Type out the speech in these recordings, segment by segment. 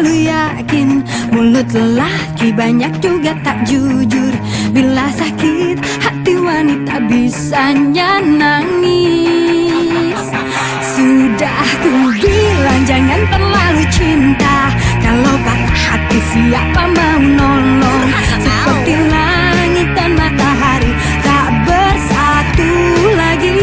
terlalu yakin. Mulut lelaki banyak juga tak jujur. Bila sakit hati wanita bisanya nangis. Sudah ku bilang jangan terlalu cinta. Kalau patah hati siapa mau nolong? Seperti langit dan matahari tak bersatu lagi.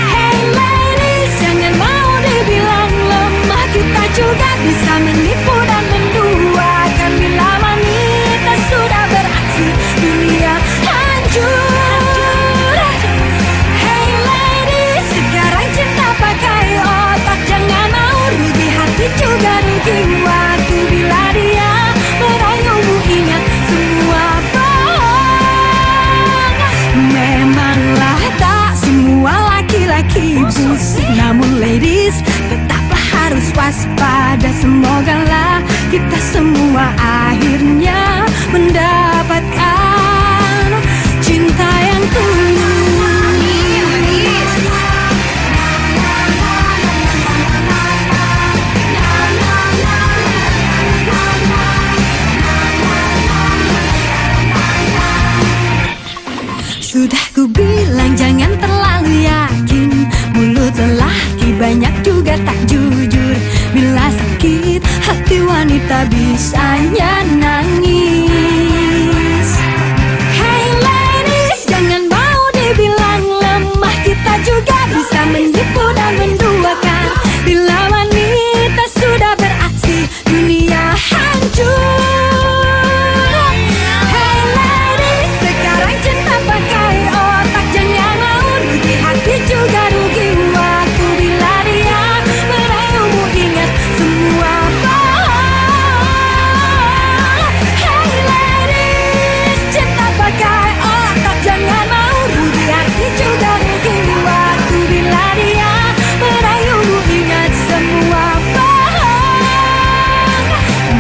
Hey ladies, jangan mau dibilang lemah. Kita juga bisa menipu dan menduakan. Bila wanita sudah beraksi, dunia hancur. Hey ladies, sekarang cinta pakai otak. Jangan mau rugi hati juga rugi waktu. Bila dia merayumu ingat semua bohong. Memanglah tak semua laki-laki busuk, namun ladies tetaplah harus waspada. Semogalah kita semua akhirnya mendapatkan cinta yang tulus. Sudah ku bilang jangan terlalu yakin. Mulut lelaki banyak juga tak jujur. Bila sakit hati wanita bisanya nangis. Hey ladies, jangan mau dibilang lemah. Kita juga bisa menipu dan menduakan. Bila wanita sudah beraksi, dunia hancur. Hey ladies, sekarang cinta pakai otak. Jangan mau rugi hati juga rugi waktu. Bila dia merayumu ingat semua bohong. Hey ladies, cinta pakai otak. Jangan mau rugi hati juga rugi waktu. Bila dia merayumu ingat semua bohong.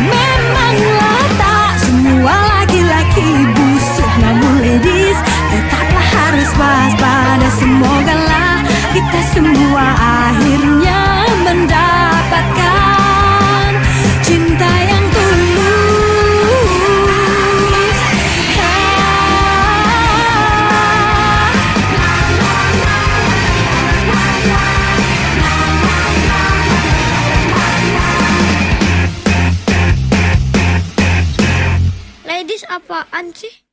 Memanglah tak semua laki-laki busuk, namun ladies tetaplah harus waspada. Semogalah kita semua akhirnya mendapatkan cinta yang tulus. Ladies apaan sih?